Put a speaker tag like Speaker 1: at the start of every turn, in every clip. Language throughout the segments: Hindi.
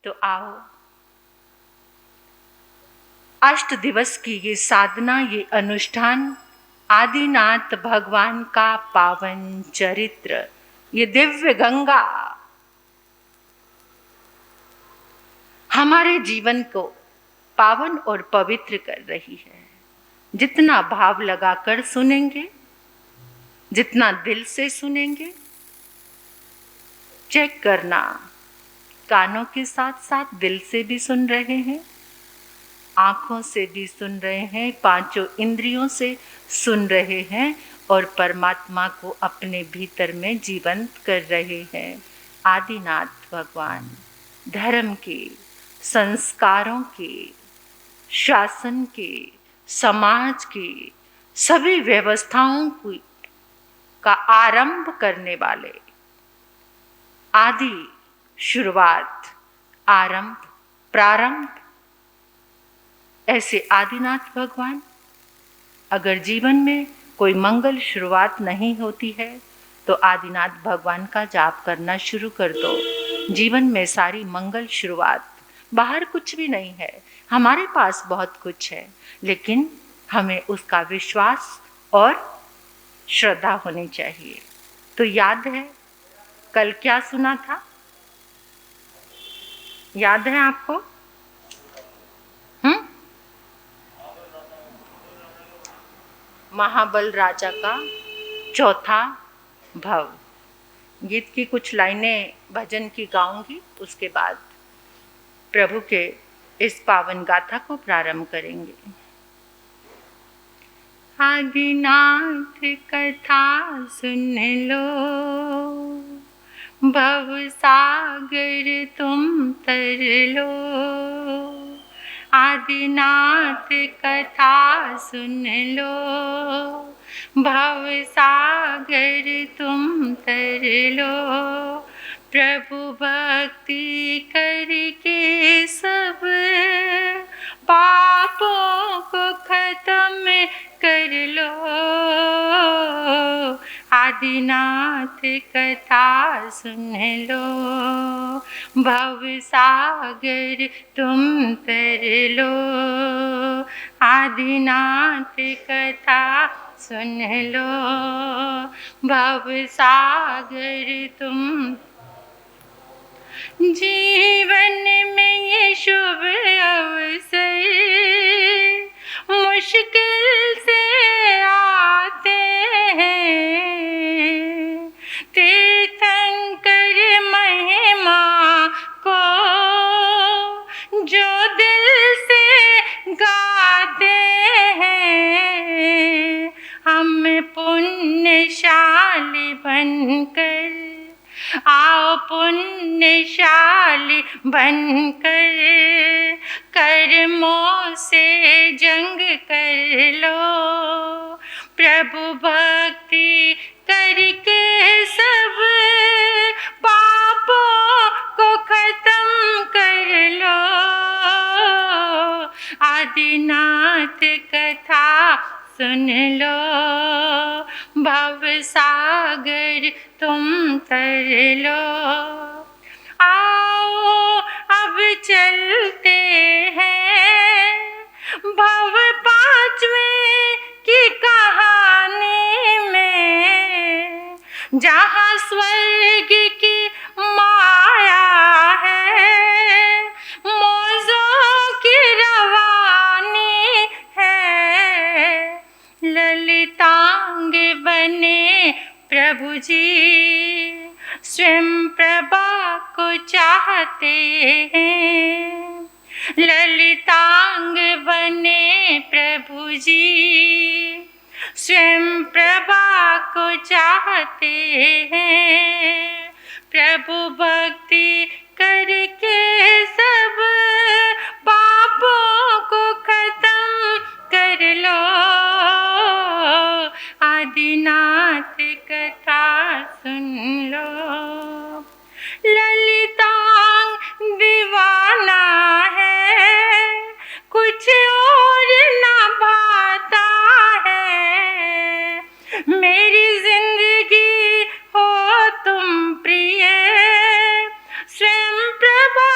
Speaker 1: तो आओ, अष्ट दिवस की ये साधना, ये अनुष्ठान आदिनाथ भगवान का पावन चरित्र, ये दिव्य गंगा हमारे जीवन को पावन और पवित्र कर रही है। जितना भाव लगाकर सुनेंगे, जितना दिल से सुनेंगे, चेक करना, कानों के साथ साथ दिल से भी सुन रहे हैं, आंखों से भी सुन रहे हैं, पांचों इंद्रियों से सुन रहे हैं और परमात्मा को अपने भीतर में जीवंत कर रहे हैं। आदिनाथ भगवान धर्म के, संस्कारों के, शासन के, समाज के सभी व्यवस्थाओं का आरंभ करने वाले, आदि, शुरुआत, आरंभ, प्रारंभ, ऐसे आदिनाथ भगवान। अगर जीवन में कोई मंगल शुरुआत नहीं होती है तो आदिनाथ भगवान का जाप करना शुरू कर दो। जीवन में सारी मंगल शुरुआत। बाहर कुछ भी नहीं है, हमारे पास बहुत कुछ है, लेकिन हमें उसका विश्वास और श्रद्धा होनी चाहिए। तो याद है कल क्या सुना था? याद है आपको? महाबल राजा का चौथा भव। गीत की कुछ लाइनें भजन की गाऊंगी, उसके बाद प्रभु के इस पावन गाथा को प्रारंभ करेंगे। आदिनाथ कथा सुन लो, भव सागर तुम तर लो। आदिनाथ कथा सुन लो, भव सागर तुम तर लो। प्रभु भक्ति करके सब पापों को खत्म कर लो। आदिनाथ कथा सुन लो, भव सागर तुम तर लो। आदिनाथ कथा सुन लो, भव सागर तुम। जीवन में ये शुभ अवसर मुश्किल से आते हैं। तीर्थंकर महिमा को जो दिल से गाते हैं, हम पुण्यशाली बनकर, आओ पुण्यशाली बनकर कर्मों से जंग कर लो। प्रभु भक्ति करके सब पापों को खत्म कर लो। आदिनाथ कथा सुन लो, भव सागर तुम तर लो। आओ अब चलते हैं भव पांचवें की कहानी में, जहाँ स्वर्ग की माया है, मौजों की रवानी है। ललितांग बने प्रभु जी, स्वयं प्रभा को चाहते हैं। ललितांग बने प्रभु जी, स्वयं प्रभा को चाहते हैं। प्रभु भक्ति करके सब पापों को खत्म कर लो। आदिनाथ कथा सुन लो। ललितांग दीवाना है, कुछ और ना भाता है। मेरी जिंदगी हो तुम प्रिय, स्वयं प्रभा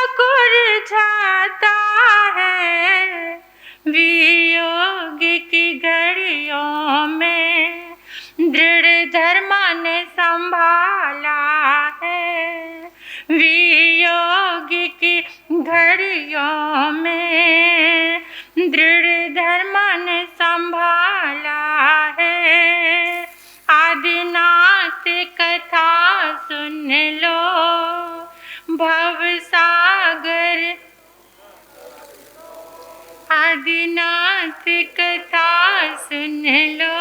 Speaker 1: सुन लो, भव सागर आदिनाथ कथा सुन लो,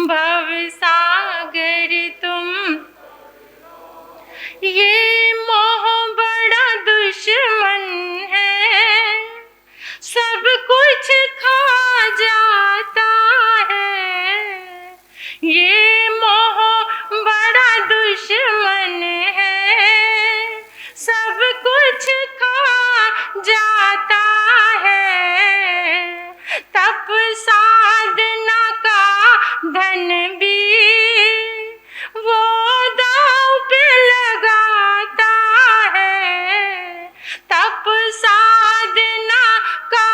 Speaker 1: भव सागर तुम। ये मोह बड़ा दुश्मन है, सब कुछ खा जाता है। ये मोह बड़ा दुश्मन है, सब कुछ खा जाता है। तप साधना का धन भी वो दांव पे लगाता है। तप साधना का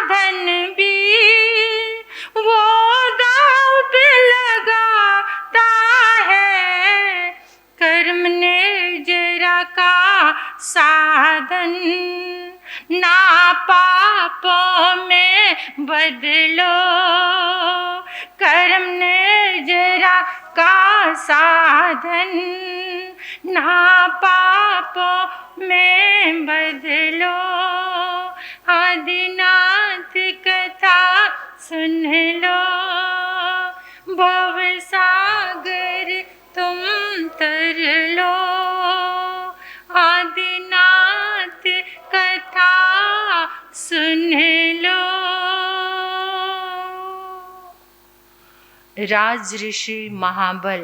Speaker 1: धन भी वो दांव पे लगाता है। कर्म निर्जरा का साधन ना पापों में बदलो, कर्म निर्जरा का साधन ना पापों में बदलो। आदिनाथ कथा सुन लो, भव सागर तुम तर लो। आदिनाथ कथा सुन लो। राज ऋषि महाबल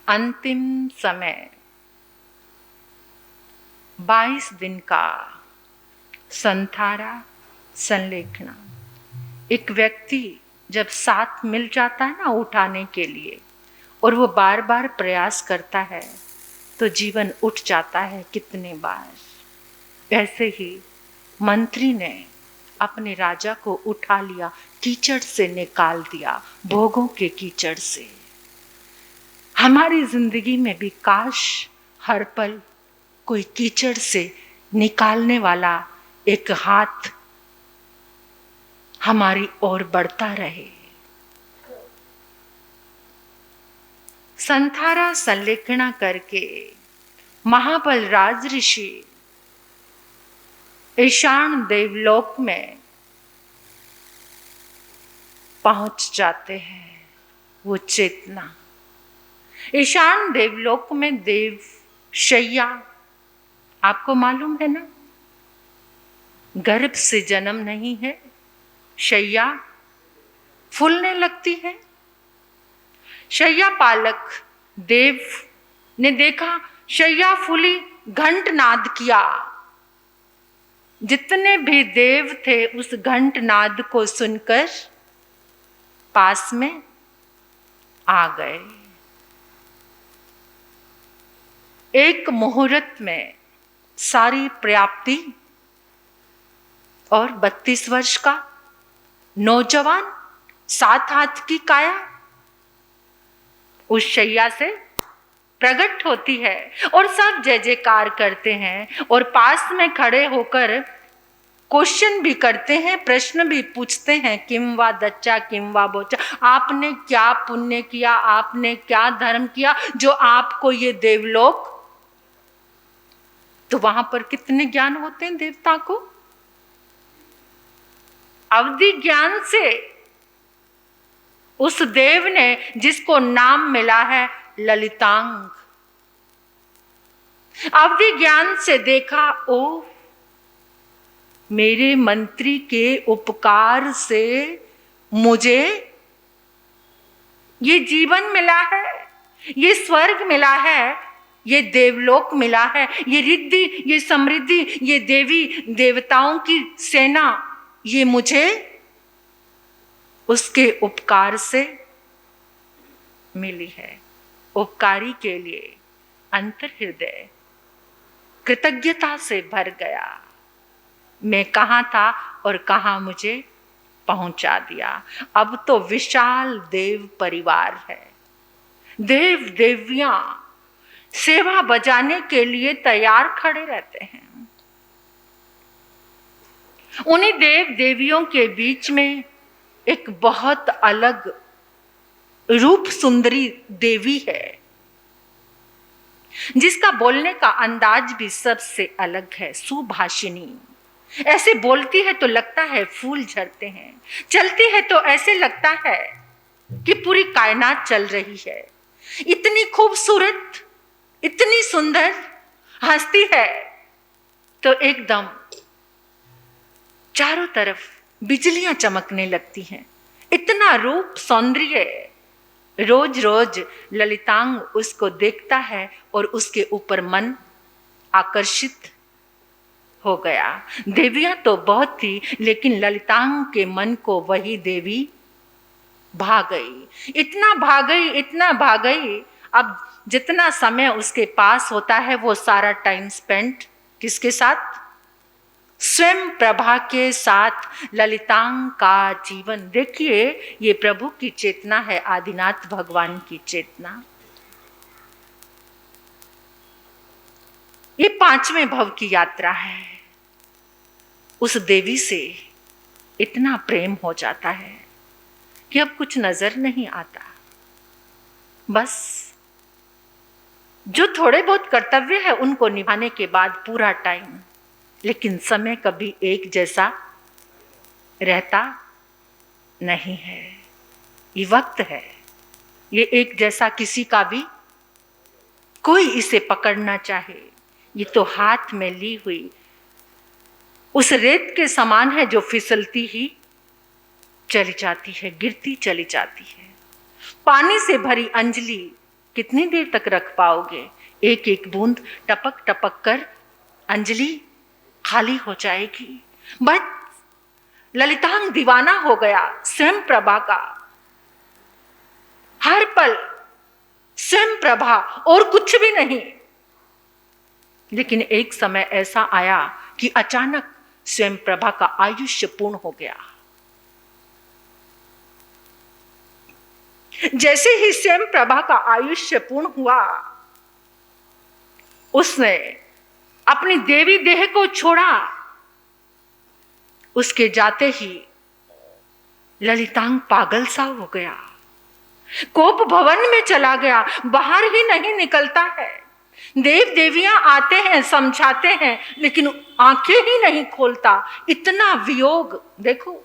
Speaker 1: अंतिम समय 22 दिन का संथारा संलेखना। एक व्यक्ति जब साथ मिल जाता है ना उठाने के लिए, और वो बार बार प्रयास करता है तो जीवन उठ जाता है कितने बार। ऐसे ही मंत्री ने अपने राजा को उठा लिया, कीचड़ से निकाल दिया, भोगों के कीचड़ से। हमारी जिंदगी में भी काश हर पल कोई कीचड़ से निकालने वाला एक हाथ हमारी ओर बढ़ता रहे। संथारा संलेखना करके महाबल राज ऋषि ईशान देवलोक में पहुंच जाते हैं। वो चेतना ईशान देवलोक में देव शैया, आपको मालूम है ना, गर्भ से जन्म नहीं है, शैया फूलने लगती है। शैया पालक देव ने देखा शैया फूली, घंट नाद किया। जितने भी देव थे उस घंट नाद को सुनकर पास में आ गए। एक मुहूर्त में सारी प्राप्ति और 32 वर्ष का नौजवान 7 हाथ की काया उस शैया से प्रकट होती है और सब जय जयकार करते हैं और पास में खड़े होकर क्वेश्चन भी करते हैं, प्रश्न भी पूछते हैं। किम वा दच्चा किम वा बोचा, आपने क्या पुण्य किया, आपने क्या धर्म किया जो आपको ये देवलोक। तो वहां पर कितने ज्ञान होते हैं देवता को, अवधि ज्ञान से उस देव ने जिसको नाम मिला है ललितांग, अवधि ज्ञान से देखा, ओ मेरे मंत्री के उपकार से मुझे ये जीवन मिला है, ये स्वर्ग मिला है, ये देवलोक मिला है, ये रिद्धि, ये समृद्धि, ये देवी देवताओं की सेना, ये मुझे उसके उपकार से मिली है। उपकारी के लिए अंतर हृदय कृतज्ञता से भर गया। मैं कहाँ था और कहाँ मुझे पहुंचा दिया। अब तो विशाल देव परिवार है, देव देवियां सेवा बजाने के लिए तैयार खड़े रहते हैं। उन्हीं देव देवियों के बीच में एक बहुत अलग रूप सुंदरी देवी है, जिसका बोलने का अंदाज भी सबसे अलग है। सुभाषिनी, ऐसे बोलती है तो लगता है फूल झरते हैं, चलती है तो ऐसे लगता है कि पूरी कायनात चल रही है। इतनी खूबसूरत, इतनी सुंदर, हंसती है तो एकदम चारों तरफ बिजलियां चमकने लगती हैं। इतना रूप सौंदर्य, रोज रोज ललितांग उसको देखता है और उसके ऊपर मन आकर्षित हो गया। देवियां तो बहुत थी, लेकिन ललितांग के मन को वही देवी भा गई। इतना भा गई, इतना भा गई, अब जितना समय उसके पास होता है वो सारा टाइम स्पेंड किसके साथ? स्वयं प्रभा के साथ। ललितांग का जीवन देखिए, ये प्रभु की चेतना है, आदिनाथ भगवान की चेतना। ये 5वें भव की यात्रा है। उस देवी से इतना प्रेम हो जाता है कि अब कुछ नजर नहीं आता। बस जो थोड़े बहुत कर्तव्य है उनको निभाने के बाद पूरा टाइम, लेकिन समय कभी एक जैसा रहता नहीं है। ये वक्त है, ये एक जैसा किसी का भी कोई इसे पकड़ना चाहे, ये तो हाथ में ली हुई उस रेत के समान है जो फिसलती ही चली जाती है, गिरती चली जाती है। पानी से भरी अंजलि कितनी देर तक रख पाओगे? एक एक बूंद टपक टपक कर अंजलि खाली हो जाएगी। बस ललितांग दीवाना हो गया स्वयं प्रभा का। हर पल स्वयं प्रभा और कुछ भी नहीं। लेकिन एक समय ऐसा आया कि अचानक स्वयं प्रभा का आयुष्य पूर्ण हो गया। जैसे ही स्वयं प्रभा का आयुष्य पूर्ण हुआ, उसने अपनी देवी देह को छोड़ा। उसके जाते ही ललितांग पागल सा हो गया, कोप भवन में चला गया, बाहर ही नहीं निकलता है। देव देवियां आते हैं, समझाते हैं, लेकिन आंखें ही नहीं खोलता। इतना वियोग। देखो,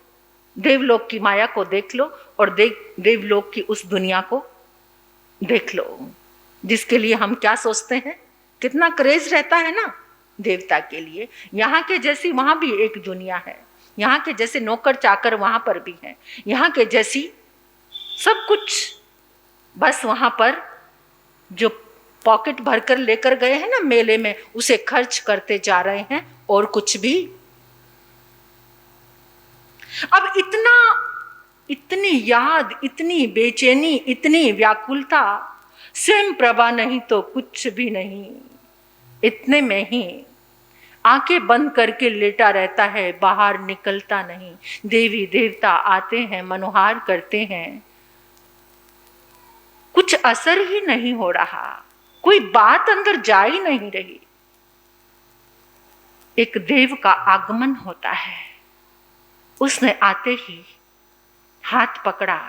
Speaker 1: देवलोक की माया को देख लो और देवलोक की उस दुनिया को देख लो, जिसके लिए हम क्या सोचते हैं, कितना क्रेज रहता है ना देवता के लिए। यहाँ के जैसी वहां भी एक दुनिया है, यहाँ के जैसे नौकर चाकर वहां पर भी है, यहाँ के जैसी सब कुछ। बस वहां पर जो पॉकेट भरकर लेकर गए हैं ना मेले में, उसे खर्च करते जा रहे हैं और कुछ भी। अब इतनी याद, इतनी बेचैनी, इतनी व्याकुलता, स्वयं प्रभा नहीं तो कुछ भी नहीं। इतने में ही आंखें बंद करके लेटा रहता है, बाहर निकलता नहीं। देवी देवता आते हैं, मनोहार करते हैं, कुछ असर ही नहीं हो रहा, कोई बात अंदर जा ही नहीं रही। एक देव का आगमन होता है। उसने आते ही हाथ पकड़ा,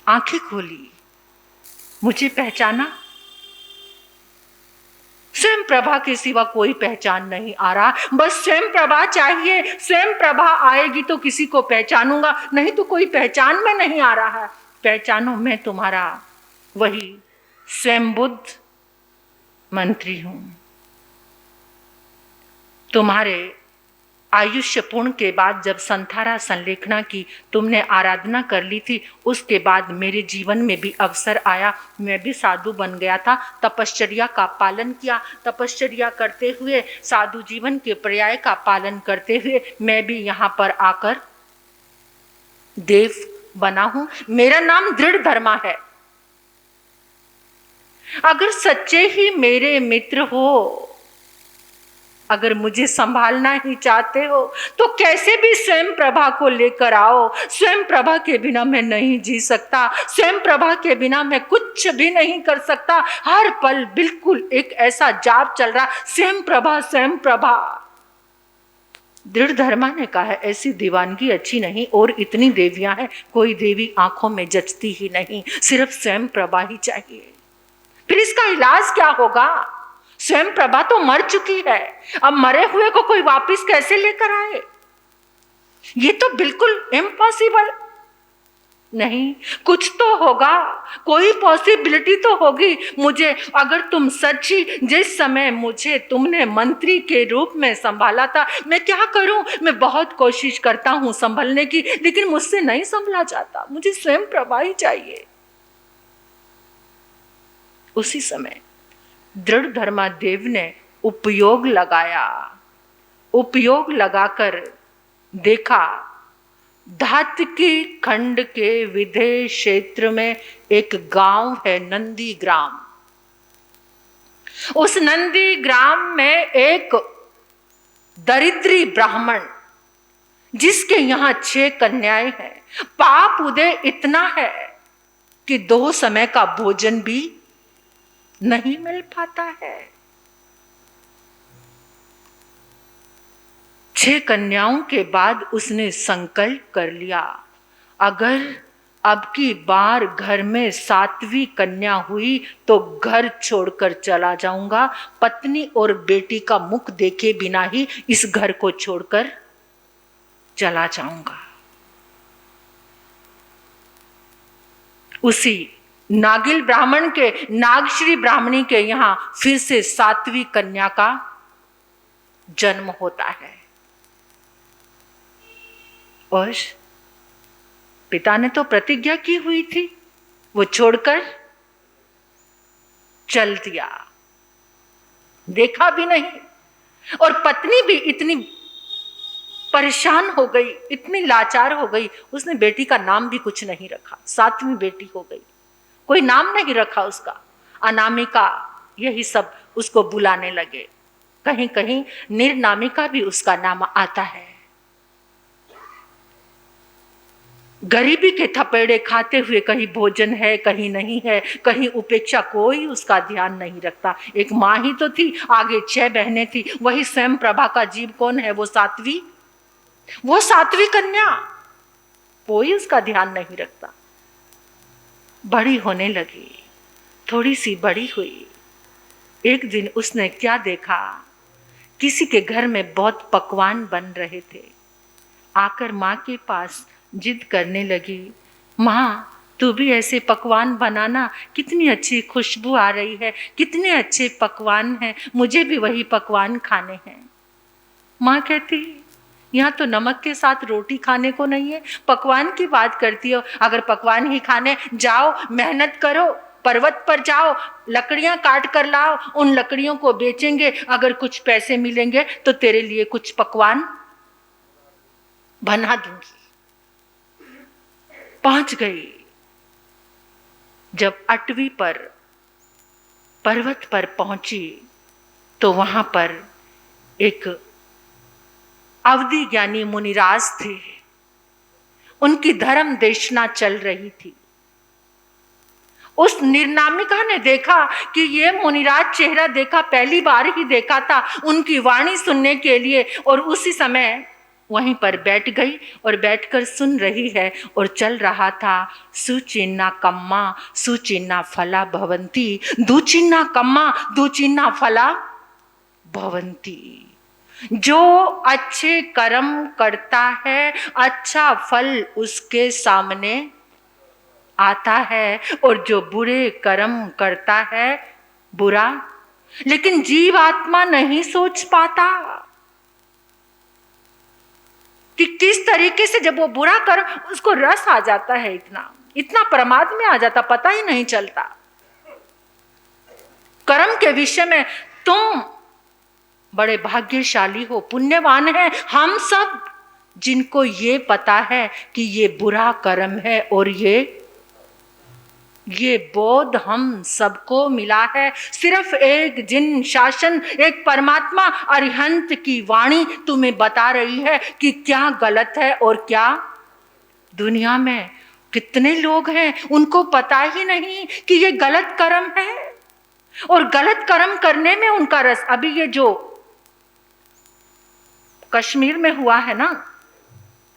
Speaker 1: आंखें खोली, मुझे पहचाना? स्वयं प्रभा के सिवा कोई पहचान नहीं आ रहा। बस स्वयं प्रभा चाहिए। स्वयं प्रभा आएगी तो किसी को पहचानूंगा, नहीं तो कोई पहचान में नहीं आ रहा है। पहचानो, मैं तुम्हारा वही स्वयं बुद्ध मंत्री हूं। तुम्हारे आयुष्य पूर्ण के बाद जब संथारा संलेखना की तुमने आराधना कर ली थी, उसके बाद मेरे जीवन में भी अवसर आया। मैं भी साधु बन गया था, तपश्चर्या का पालन किया। तपश्चर्या करते हुए, साधु जीवन के पर्याय का पालन करते हुए मैं भी यहाँ पर आकर देव बना हूं। मेरा नाम दृढ़ धर्मा है। अगर सच्चे ही मेरे मित्र हो, अगर मुझे संभालना ही चाहते हो, तो कैसे भी स्वयं प्रभा को लेकर आओ। स्वयं प्रभा के बिना मैं नहीं जी सकता, स्वयं प्रभा के बिना मैं कुछ भी नहीं कर सकता। हर पल बिल्कुल एक ऐसा जाप चल रहा, स्वयं प्रभा, स्वयं प्रभा। दृढ़धर्मा ने कहा है ऐसी दीवानगी अच्छी नहीं, और इतनी देवियां हैं, कोई देवी आंखों में जचती ही नहीं, सिर्फ स्वयं प्रभा ही चाहिए। फिर इसका इलाज क्या होगा? स्वयं प्रभा तो मर चुकी है, अब मरे हुए को कोई वापस कैसे लेकर आए? ये तो बिल्कुल इम्पॉसिबल। नहीं, कुछ तो होगा, कोई पॉसिबिलिटी तो होगी मुझे। अगर तुम सच्ची, जिस समय मुझे तुमने मंत्री के रूप में संभाला था, मैं क्या करूं? मैं बहुत कोशिश करता हूं संभलने की, लेकिन मुझसे नहीं संभला जाता, मुझे स्वयं प्रभा ही चाहिए। उसी समय दृढ़धर्मा देव ने उपयोग लगाया, उपयोग लगाकर देखा, धातकी खंड के विदेह क्षेत्र में एक गांव है नंदी ग्राम। उस नंदी ग्राम में एक दरिद्री ब्राह्मण, जिसके यहां 6 कन्याएं हैं, पाप उदय इतना है कि 2 समय का भोजन भी नहीं मिल पाता है। 6 कन्याओं के बाद उसने संकल्प कर लिया, अगर अब की बार घर में 7वीं कन्या हुई तो घर छोड़कर चला जाऊंगा, पत्नी और बेटी का मुख देखे बिना ही इस घर को छोड़कर चला जाऊंगा। उसी नागिल ब्राह्मण के, नागश्री ब्राह्मणी के यहां फिर से 7वीं कन्या का जन्म होता है, और पिता ने तो प्रतिज्ञा की हुई थी, वो छोड़कर चल दिया, देखा भी नहीं। और पत्नी भी इतनी परेशान हो गई, इतनी लाचार हो गई, उसने बेटी का नाम भी कुछ नहीं रखा। 7वीं बेटी हो गई, कोई नाम नहीं रखा उसका, अनामिका, यही सब उसको बुलाने लगे। कहीं कहीं निर्नामिका भी उसका नाम आता है। गरीबी के थपेड़े खाते हुए, कहीं भोजन है कहीं नहीं है, कहीं उपेक्षा, कोई उसका ध्यान नहीं रखता। एक माँ ही तो थी, आगे 6 बहनें थी, वही स्वयं प्रभा का जीव कौन है? वो 7वीं कन्या, कोई उसका ध्यान नहीं रखता। बड़ी होने लगी, थोड़ी सी बड़ी हुई। एक दिन उसने क्या देखा, किसी के घर में बहुत पकवान बन रहे थे। आकर माँ के पास जिद करने लगी, माँ तू भी ऐसे पकवान बनाना, कितनी अच्छी खुशबू आ रही है, कितने अच्छे पकवान हैं, मुझे भी वही पकवान खाने हैं। माँ कहती, यहाँ तो नमक के साथ रोटी खाने को नहीं है, पकवान की बात करती हो। अगर पकवान ही खाने, जाओ मेहनत करो, पर्वत पर जाओ, लकड़ियां काट कर लाओ, उन लकड़ियों को बेचेंगे, अगर कुछ पैसे मिलेंगे तो तेरे लिए कुछ पकवान बना दूंगी। पहुंच गई। जब 8वीं पर पर्वत पर पहुंची तो वहां पर एक अवधि ज्ञानी मुनिराज थे, उनकी धर्म देशना चल रही थी। उस निर्नामिका ने देखा कि ये मुनिराज चेहरा देखा, पहली बार ही देखा था, उनकी वाणी सुनने के लिए, और उसी समय वहीं पर बैठ गई और बैठकर सुन रही है। और चल रहा था, सुचिन्ना कम्मा सुचिन्ना फला भवंती, दुचिन्ना कम्मा दुचिन्ना फला भवंती। जो अच्छे कर्म करता है, अच्छा फल उसके सामने आता है, और जो बुरे कर्म करता है, बुरा। लेकिन जीव आत्मा नहीं सोच पाता कि किस तरीके से जब वो बुरा कर्म, उसको रस आ जाता है, इतना प्रमाद में आ जाता, पता ही नहीं चलता। कर्म के विषय में तुम बड़े भाग्यशाली हो, पुण्यवान है हम सब, जिनको ये पता है कि ये बुरा कर्म है, और ये बोध हम सबको मिला है। सिर्फ एक जिन शासन, एक परमात्मा अरिहंत की वाणी तुम्हें बता रही है कि क्या गलत है और क्या। दुनिया में कितने लोग हैं उनको पता ही नहीं कि ये गलत कर्म है, और गलत कर्म करने में उनका रस। अभी ये जो कश्मीर में हुआ है ना।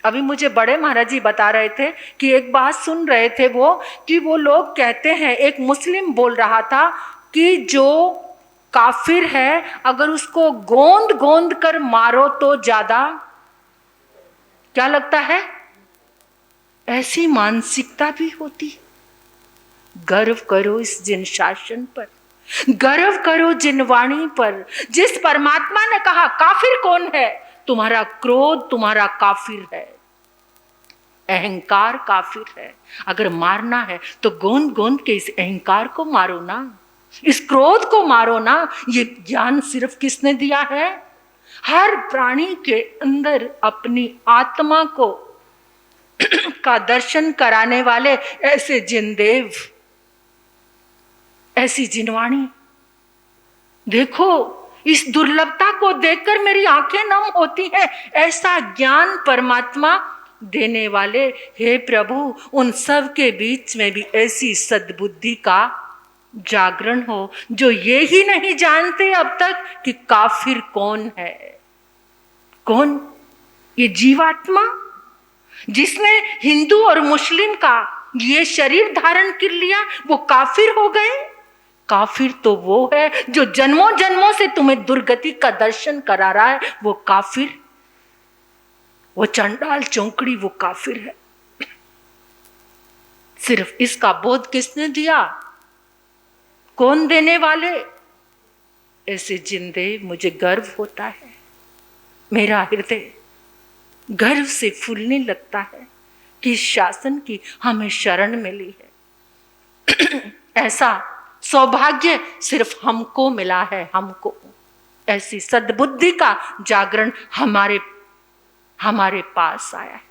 Speaker 1: अभी मुझे बड़े महाराज जी बता रहे थे कि एक बात सुन रहे थे वो, कि वो लोग कहते हैं, एक मुस्लिम बोल रहा था कि जो काफिर है अगर उसको गोंद गोंद कर मारो तो ज्यादा, क्या लगता है, ऐसी मानसिकता भी होती। गर्व करो इस जिन शासन पर, गर्व करो जिन वाणी पर, जिस परमात्मा ने कहा काफिर कौन है, तुम्हारा क्रोध तुम्हारा काफिर है, अहंकार काफिर है। अगर मारना है तो गोंद गोंद के इस अहंकार को मारो ना, इस क्रोध को मारो ना। ये ज्ञान सिर्फ किसने दिया है? हर प्राणी के अंदर अपनी आत्मा को का दर्शन कराने वाले ऐसे जिनदेव, ऐसी जिनवाणी। देखो, इस दुर्लभता को देखकर मेरी आंखें नम होती हैं। ऐसा ज्ञान परमात्मा देने वाले, हे प्रभु, उन सब के बीच में भी ऐसी सद्बुद्धि का जागरण हो, जो ये ही नहीं जानते अब तक कि काफिर कौन है। कौन? ये जीवात्मा जिसने हिंदू और मुस्लिम का ये शरीर धारण कर लिया, वो काफिर हो गए। काफिर तो वो है जो जन्मों जन्मों से तुम्हें दुर्गति का दर्शन करा रहा है, वो काफिर, वो चंडाल चौंकड़ी, वो काफिर है। सिर्फ इसका बोध किसने दिया? कौन देने वाले? ऐसे जिंदे मुझे गर्व होता है, मेरा हृदय गर्व से फूलने लगता है कि शासन की हमें शरण मिली है। ऐसा सौभाग्य सिर्फ हमको मिला है, हमको। ऐसी सद्बुद्धि का जागरण हमारे पास आया है।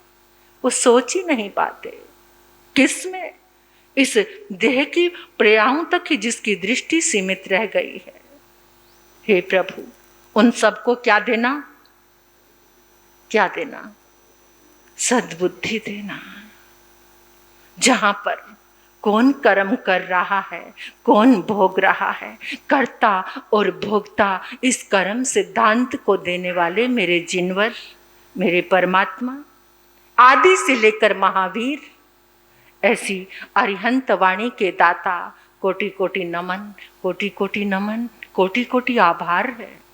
Speaker 1: वो सोच ही नहीं पाते किसमें, इस देह की प्रियाओं तक ही जिसकी दृष्टि सीमित रह गई है। हे प्रभु, उन सबको क्या देना? क्या देना? सद्बुद्धि देना। जहां पर कौन कर्म कर रहा है, कौन भोग रहा है, कर्ता और भोक्ता, इस कर्म सिद्धांत को देने वाले मेरे जिनवर, मेरे परमात्मा, आदि से लेकर महावीर, ऐसी अरिहंत वाणी के दाता, कोटि कोटि नमन, कोटि कोटि नमन, कोटि कोटि आभार है।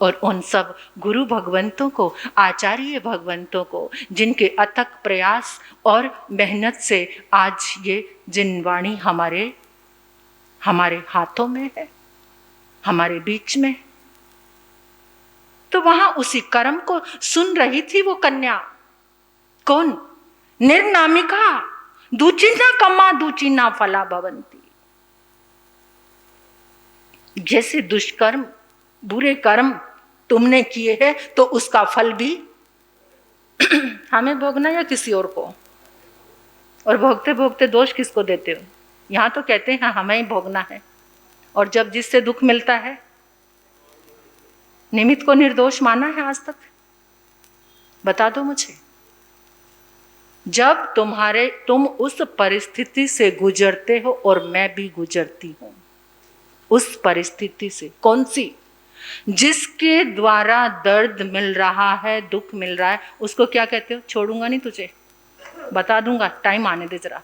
Speaker 1: और उन सब गुरु भगवंतों को, आचार्य भगवंतों को, जिनके अथक प्रयास और मेहनत से आज ये जिनवाणी हमारे हाथों में है, हमारे बीच में। तो वहां उसी कर्म को सुन रही थी वो कन्या। कौन? निर्नामिका। दुचिन्ना कम्मा दुचिन्ना फला भवंती। जैसे दुष्कर्म, बुरे कर्म तुमने किए हैं तो उसका फल भी हमें भोगना या किसी और को। और भोगते भोगते दोष किसको देते हो? यहां तो कहते हैं हमें ही भोगना है। और जब जिससे दुख मिलता है, निमित्त को निर्दोष माना है आज तक? बता दो मुझे। जब तुम उस परिस्थिति से गुजरते हो, और मैं भी गुजरती हूं उस परिस्थिति से। कौन सी? जिसके द्वारा दर्द मिल रहा है, दुख मिल रहा है, उसको क्या कहते हो? छोड़ूंगा नहीं तुझे, बता दूंगा, टाइम आने दे जरा।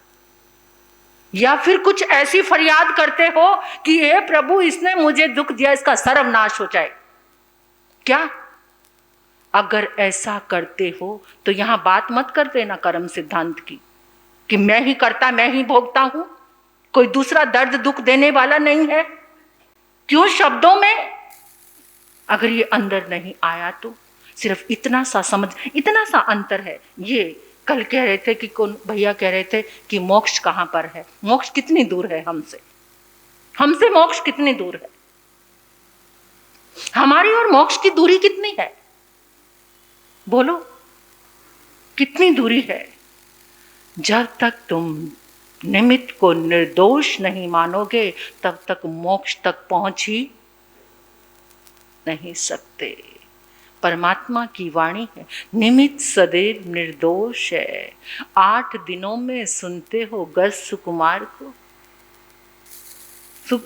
Speaker 1: या फिर कुछ ऐसी फरियाद करते हो कि हे प्रभु, इसने मुझे दुख दिया, इसका सर्वनाश हो जाए। क्या? अगर ऐसा करते हो तो यहां बात मत कर देना कर्म सिद्धांत की, कि मैं ही करता, मैं ही भोगता हूं, कोई दूसरा दर्द दुख देने वाला नहीं है। क्यों शब्दों में? अगर ये अंदर नहीं आया तो सिर्फ इतना सा समझ, इतना सा अंतर है। ये कल कह रहे थे कि कौन भैया कह रहे थे कि मोक्ष कहां पर है? मोक्ष कितनी दूर है हमसे मोक्ष कितनी दूर है? हमारी और मोक्ष की दूरी कितनी है? बोलो, कितनी दूरी है? जब तक तुम निमित्त को निर्दोष नहीं मानोगे, तब तक मोक्ष तक पहुंच ही नहीं सकते। परमात्मा की वाणी है, निमित्त सदैव निर्दोष है। 8 दिनों में सुनते हो गज सुकुमार को,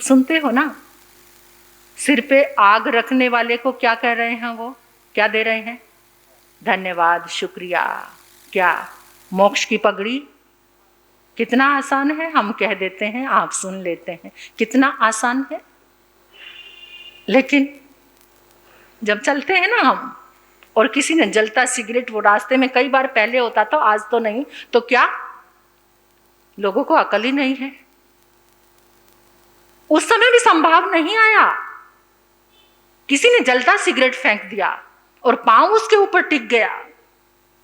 Speaker 1: सुनते हो ना? सिर पे आग रखने वाले को क्या कह रहे हैं? वो क्या दे रहे हैं? धन्यवाद, शुक्रिया। क्या मोक्ष की पगड़ी कितना आसान है, हम कह देते हैं, आप सुन लेते हैं, कितना आसान है। लेकिन जब चलते हैं ना हम, और किसी ने जलता सिगरेट वो रास्ते में, कई बार पहले होता था, आज तो नहीं, तो क्या लोगों को अकल ही नहीं है? उस समय भी संभाव नहीं आया, किसी ने जलता सिगरेट फेंक दिया और पांव उसके ऊपर टिक गया,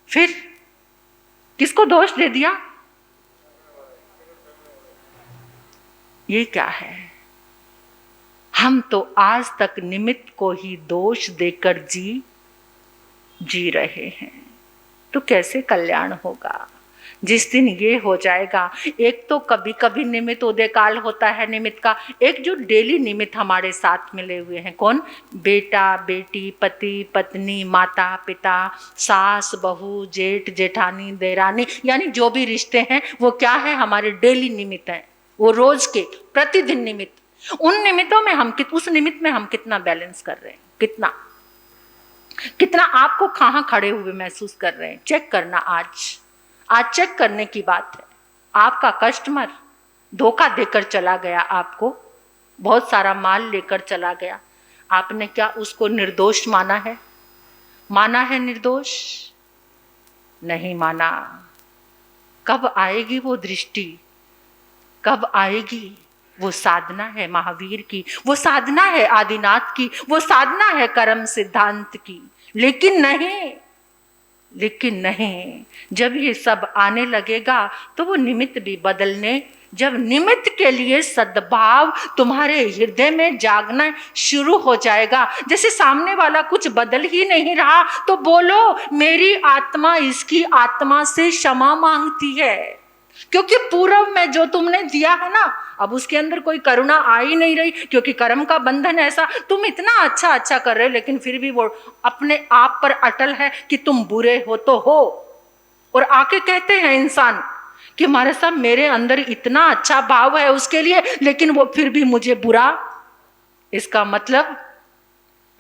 Speaker 1: फिर किसको दोष दे दिया? ये क्या है? हम तो आज तक निमित्त को ही दोष देकर जी रहे हैं, तो कैसे कल्याण होगा? जिस दिन ये हो जाएगा, एक तो कभी कभी निमित्त उदय काल होता है निमित्त का, एक जो डेली निमित्त हमारे साथ मिले हुए हैं, कौन? बेटा बेटी, पति पत्नी, माता पिता, सास बहू, जेठ जेठानी, देरानी, यानी जो भी रिश्ते हैं वो क्या है? हमारे डेली निमित्त हैं, वो रोज के प्रतिदिन निमित्त। उन निमित्तों में हम उस निमित्त में हम कितना बैलेंस कर रहे हैं, कितना आपको कहाँ खड़े हुए महसूस कर रहे हैं, चेक करना। आज चेक करने की बात है। आपका कस्टमर धोखा देकर चला गया, आपको बहुत सारा माल लेकर चला गया, आपने क्या उसको निर्दोष माना है? माना है निर्दोष? नहीं माना। कब आएगी वो दृष्टि? कब आएगी? वो साधना है महावीर की, वो साधना है आदिनाथ की, वो साधना है कर्म सिद्धांत की। लेकिन नहीं, जब ये सब आने लगेगा तो वो निमित्त भी बदलने, जब निमित्त के लिए सद्भाव तुम्हारे हृदय में जागना शुरू हो जाएगा, जैसे सामने वाला कुछ बदल ही नहीं रहा, तो बोलो मेरी आत्मा इसकी आत्मा से क्षमा मांगती है, क्योंकि पूर्व में जो तुमने दिया है ना, अब उसके अंदर कोई करुणा आ ही नहीं रही, क्योंकि कर्म का बंधन ऐसा, तुम इतना अच्छा कर रहे हो, लेकिन फिर भी वो अपने आप पर अटल है कि तुम बुरे हो तो हो। और आके कहते हैं इंसान कि हमारे साथ मेरे अंदर इतना अच्छा भाव है उसके लिए, लेकिन वो फिर भी मुझे बुरा। इसका मतलब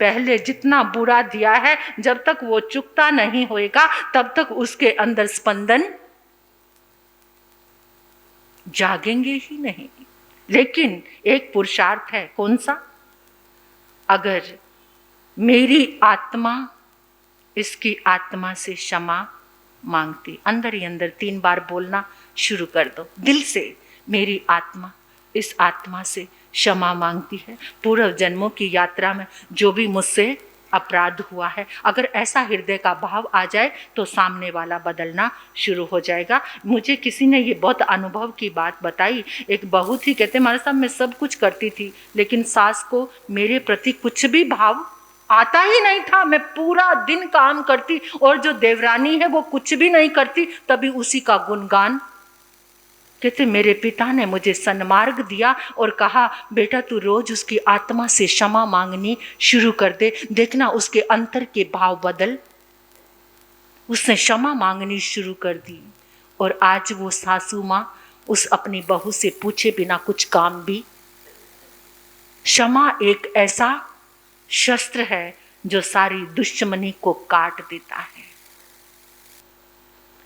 Speaker 1: पहले जितना बुरा दिया है, जब तक वो चुकता नहीं होएगा तब तक उसके अंदर स्पंदन जागेंगे ही नहीं। लेकिन एक पुरुषार्थ है, कौन सा? अगर मेरी आत्मा इसकी आत्मा से क्षमा मांगती, अंदर ही अंदर 3 बार बोलना शुरू कर दो दिल से, मेरी आत्मा इस आत्मा से क्षमा मांगती है, पूर्व जन्मों की यात्रा में जो भी मुझसे अपराध हुआ है। अगर ऐसा हृदय का भाव आ जाए तो सामने वाला बदलना शुरू हो जाएगा। मुझे किसी ने ये बहुत अनुभव की बात बताई, एक बहू थी, कहते हमारे साथ मैं सब कुछ करती थी, लेकिन सास को मेरे प्रति कुछ भी भाव आता ही नहीं था। मैं पूरा दिन काम करती और जो देवरानी है वो कुछ भी नहीं करती, तभी उसी का गुणगान। कहते मेरे पिता ने मुझे सन्मार्ग दिया और कहा बेटा तू रोज उसकी आत्मा से क्षमा मांगनी शुरू कर दे, देखना उसके अंतर के भाव बदल। उसने क्षमा मांगनी शुरू कर दी और आज वो सासू माँ उस अपनी बहू से पूछे बिना कुछ काम भी। क्षमा एक ऐसा शस्त्र है जो सारी दुश्मनी को काट देता है।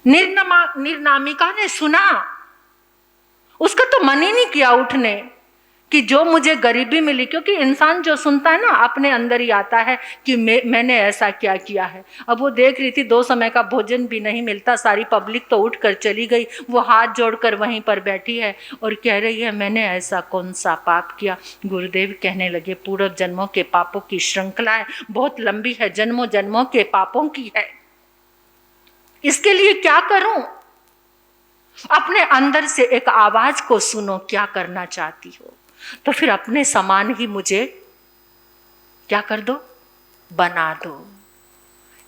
Speaker 1: निर्नामिका ने सुना, उसका तो मन ही नहीं किया उठने कि जो मुझे गरीबी मिली, क्योंकि इंसान जो सुनता है ना अपने अंदर ही आता है कि मैंने ऐसा क्या किया है। अब वो देख रही थी 2 समय का भोजन भी नहीं मिलता, सारी पब्लिक तो उठ कर चली गई, वो हाथ जोड़कर वहीं पर बैठी है और कह रही है मैंने ऐसा कौन सा पाप किया। गुरुदेव कहने लगे पूर्व जन्मों के पापों की श्रृंखला है, बहुत लंबी है, जन्मों जन्मों के पापों की है। इसके लिए क्या करूं? अपने अंदर से एक आवाज को सुनो, क्या करना चाहती हो, तो फिर अपने समान ही मुझे क्या कर दो, बना दो।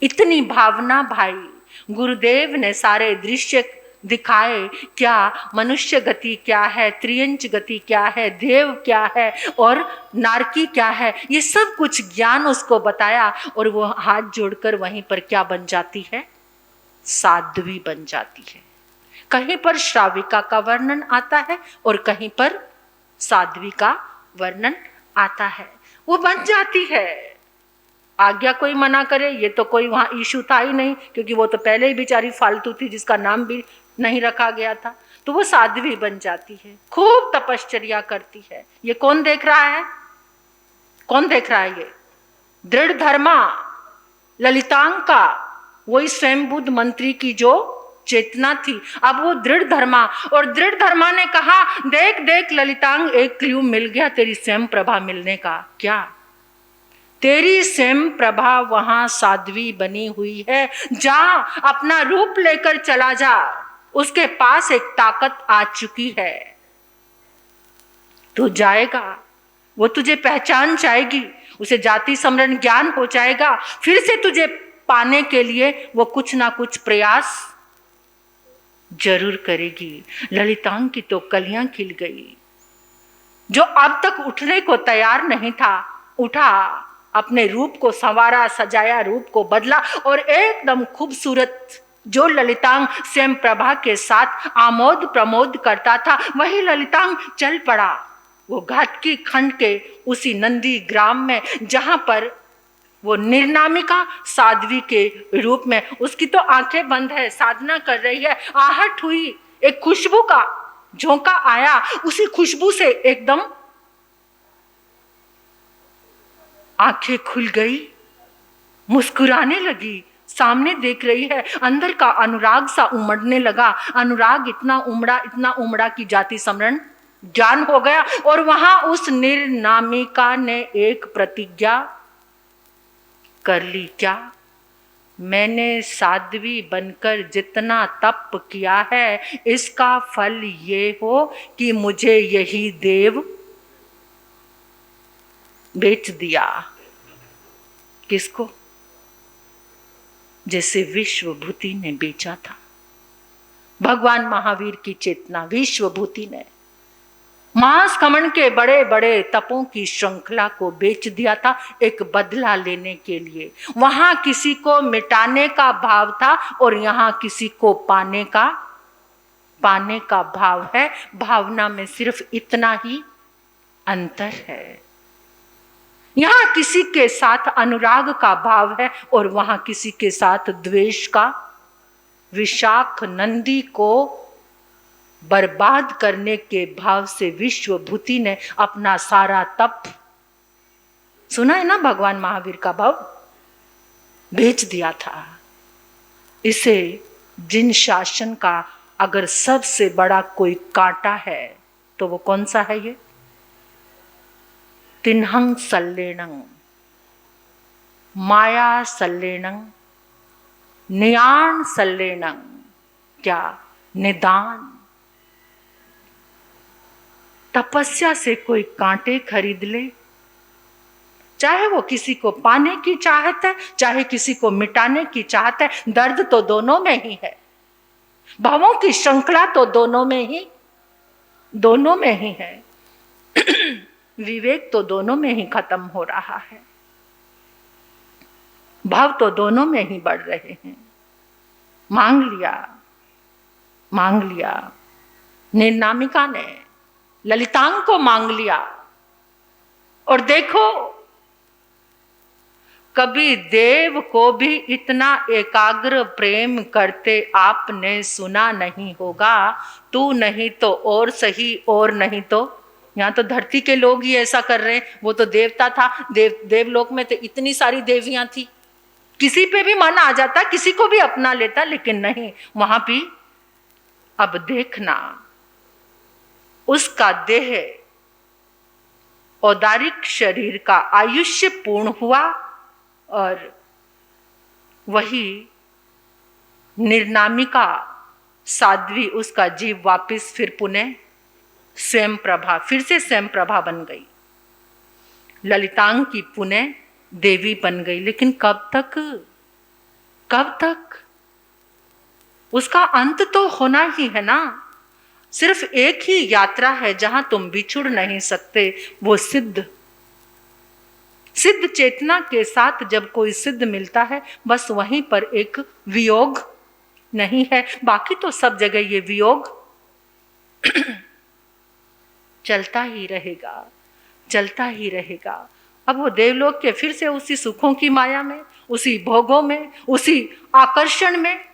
Speaker 1: इतनी भावना भाई, गुरुदेव ने सारे दृश्य दिखाए, क्या मनुष्य गति क्या है, त्रियंच गति क्या है, देव क्या है और नारकी क्या है, ये सब कुछ ज्ञान उसको बताया और वो हाथ जोड़कर वहीं पर क्या बन जाती है, साध्वी बन जाती है। कहीं पर श्राविका का वर्णन आता है और कहीं पर साध्वी का वर्णन आता है, वो बन जाती है। आज्ञा कोई मना करे, ये तो कोई वहाँ इशू था ही नहीं, क्योंकि वो तो पहले ही बेचारी फालतू थी जिसका नाम भी नहीं रखा गया था। तो वो साध्वी बन जाती है, खूब तपश्चर्या करती है। ये कौन देख रहा है? कौन देख रहा है? ये दृढ़ धर्मा ललितांका, वही स्वयं बुद्ध मंत्री की जो चेतना थी। अब वो दृढ़ धर्मा, और दृढ़ धर्मा ने कहा, देख देख ललितांग, एक क्ल्यू मिल गया तेरी स्वयं प्रभा मिलने का। क्या? तेरी स्वयं प्रभा वहां साध्वी बनी हुई है, जा अपना रूप लेकर चला जा, उसके पास एक ताकत आ चुकी है। तू जाएगा, वो तुझे पहचान जाएगी, उसे जाति समरण ज्ञान हो जाएगा, फिर से तुझे पाने के लिए वो कुछ ना कुछ प्रयास जरूर करेगी। ललितांग की तो कलियां खिल गई। जो अब तक उठने को तैयार नहीं था, उठा, अपने रूप को संवारा, सजाया, रूप को बदला, और एकदम खूबसूरत जो ललितांग स्वयं प्रभा के साथ आमोद प्रमोद करता था, वही ललितांग चल पड़ा वो घाटकी खंड के उसी नंदी ग्राम में, जहां पर वो निर्नामिका साध्वी के रूप में, उसकी तो आंखें बंद है, साधना कर रही है। आहट हुई, एक खुशबू का झोंका आया, उसी खुशबू से एकदम आंखें खुल गई, मुस्कुराने लगी, सामने देख रही है, अंदर का अनुराग सा उमड़ने लगा। अनुराग इतना उमड़ा कि जाति समरण ज्ञान हो गया। और वहां उस निर्नामिका ने एक प्रतिज्ञा कर ली। क्या? मैंने साध्वी बनकर जितना तप किया है, इसका फल ये हो कि मुझे यही देव बेच दिया। किसको? जैसे विश्वभूति ने बेचा था। भगवान महावीर की चेतना विश्वभूति ने मांस खमन के बड़े बड़े तपों की श्रृंखला को बेच दिया था, एक बदला लेने के लिए। वहां किसी को मिटाने का भाव था और यहां किसी को पाने का भाव है। भावना में सिर्फ इतना ही अंतर है। यहां किसी के साथ अनुराग का भाव है और वहां किसी के साथ द्वेष का। विशाख नंदी को बर्बाद करने के भाव से विश्वभूति ने अपना सारा तप, सुना है ना भगवान महावीर का भाव, बेच दिया था। इसे जिन शासन का अगर सबसे बड़ा कोई कांटा है तो वो कौन सा है? ये तिन्हं सल्लेणं माया सल्लेणं नियाण सल्लेणं। क्या? निदान। तपस्या से कोई कांटे खरीद ले, चाहे वो किसी को पाने की चाहत है, चाहे किसी को मिटाने की चाहत है, दर्द तो दोनों में ही है, भावों की श्रृंखला तो दोनों में ही है। विवेक तो दोनों में ही खत्म हो रहा है, भाव तो दोनों में ही बढ़ रहे हैं। मांग लिया निर्नामिका ने, ललितांग को मांग लिया। और देखो, कभी देव को भी इतना एकाग्र प्रेम करते आपने सुना नहीं होगा। तू नहीं तो और सही, और नहीं तो यहाँ तो धरती के लोग ही ऐसा कर रहे हैं। वो तो देवता था, देवलोक में तो इतनी सारी देवियां थी, किसी पे भी मन आ जाता, किसी को भी अपना लेता, लेकिन नहीं, वहां भी। अब देखना, उसका देह औदारिक शरीर का आयुष्य पूर्ण हुआ और वही निर्नामिका साध्वी, उसका जीव वापस फिर पुनः स्वयं प्रभा, फिर से स्वयं प्रभा बन गई। ललितांग की पुनः देवी बन गई। लेकिन कब तक? उसका अंत तो होना ही है ना। सिर्फ एक ही यात्रा है जहां तुम बिछुड़ नहीं सकते, वो सिद्ध चेतना के साथ जब कोई सिद्ध मिलता है, बस वहीं पर एक वियोग नहीं है, बाकी तो सब जगह ये वियोग चलता ही रहेगा। अब वो देवलोक के फिर से उसी सुखों की माया में, उसी भोगों में, उसी आकर्षण में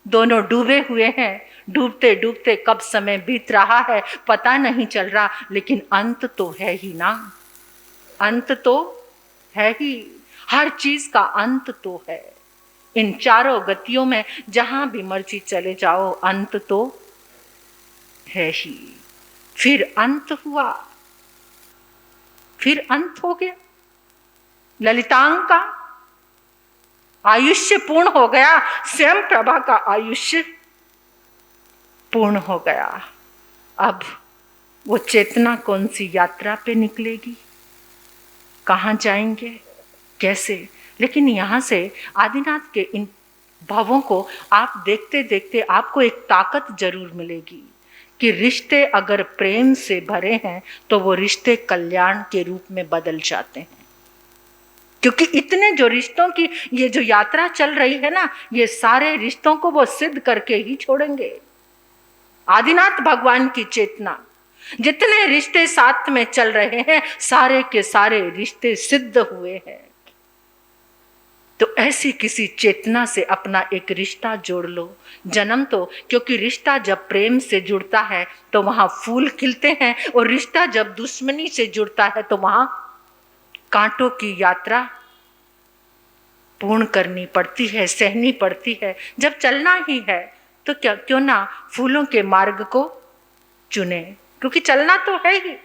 Speaker 1: दोनों डूबे हुए हैं। डूबते डूबते कब समय बीत रहा है पता नहीं चल रहा, लेकिन अंत तो है ही ना, अंत तो है ही, हर चीज का अंत तो है। इन चारों गतियों में जहां भी मर्जी चले जाओ, अंत तो है ही। फिर अंत हुआ, फिर अंत हो गया। ललितांग का आयुष्य पूर्ण हो गया, स्वयं प्रभा का आयुष्य पूर्ण हो गया। अब वो चेतना कौन सी यात्रा पे निकलेगी, कहाँ जाएंगे, कैसे? लेकिन यहाँ से आदिनाथ के इन भावों को आप देखते देखते आपको एक ताकत जरूर मिलेगी कि रिश्ते अगर प्रेम से भरे हैं तो वो रिश्ते कल्याण के रूप में बदल जाते हैं। क्योंकि इतने जो रिश्तों की ये जो यात्रा चल रही है ना, ये सारे रिश्तों को वो सिद्ध करके ही छोड़ेंगे। आदिनाथ भगवान की चेतना, जितने रिश्ते साथ में चल रहे हैं सारे के सारे रिश्ते सिद्ध हुए हैं। तो ऐसी किसी चेतना से अपना एक रिश्ता जोड़ लो। जन्म तो, क्योंकि रिश्ता जब प्रेम से जुड़ता है तो वहां फूल खिलते हैं, और रिश्ता जब दुश्मनी से जुड़ता है तो वहां कांटों की यात्रा पूर्ण करनी पड़ती है, सहनी पड़ती है। जब चलना ही है तो क्यों ना फूलों के मार्ग को चुने, क्योंकि चलना तो है ही,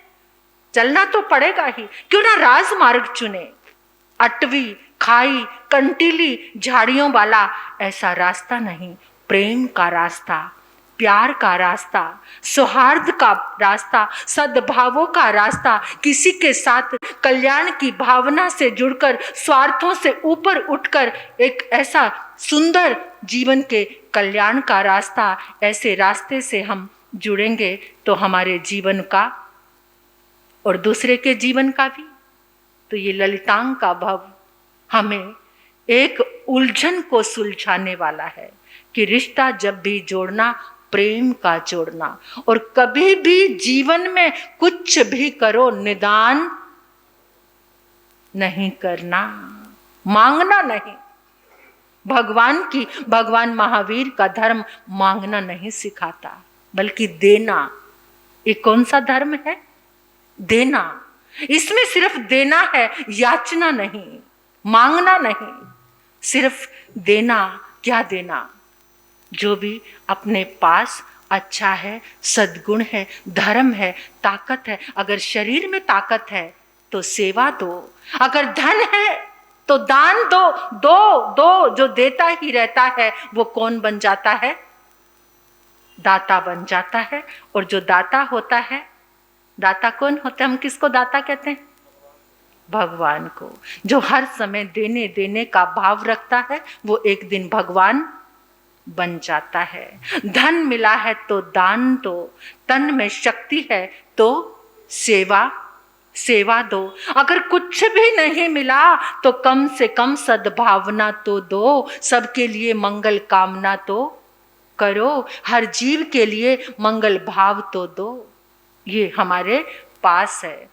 Speaker 1: चलना तो पड़ेगा ही। क्यों ना राजमार्ग चुने, अटवी, खाई, कंटीली झाड़ियों वाला ऐसा रास्ता नहीं, प्रेम का रास्ता, प्यार का रास्ता, सौहार्द का रास्ता, सद्भावों का रास्ता, किसी के साथ कल्याण की भावना से जुड़कर, स्वार्थों से ऊपर उठकर एक ऐसा सुंदर जीवन के कल्याण का रास्ता। ऐसे रास्ते से हम जुड़ेंगे तो हमारे जीवन का और दूसरे के जीवन का भी। तो ये ललितांग का भाव हमें एक उलझन को सुलझाने वाला है कि रिश्ता जब भी जोड़ना, प्रेम का जोड़ना, और कभी भी जीवन में कुछ भी करो निदान नहीं करना, मांगना नहीं। भगवान महावीर का धर्म मांगना नहीं सिखाता, बल्कि देना। ये कौन सा धर्म है? देना। इसमें सिर्फ देना है, याचना नहीं, मांगना नहीं, सिर्फ देना। क्या देना? जो भी अपने पास अच्छा है, सद्गुण है, धर्म है, ताकत है। अगर शरीर में ताकत है तो सेवा दो, अगर धन है तो दान दो। दो जो देता ही रहता है वो कौन बन जाता है? दाता बन जाता है। और जो दाता होता है, दाता कौन होता है? हम किसको दाता कहते हैं? भगवान को। जो हर समय देने देने का भाव रखता है वो एक दिन भगवान बन जाता है। धन मिला है तो दान दो, तन में शक्ति है तो सेवा दो। अगर कुछ भी नहीं मिला तो कम से कम सद्भावना तो दो, सबके लिए मंगल कामना तो करो, हर जीव के लिए मंगल भाव तो दो। ये हमारे पास है।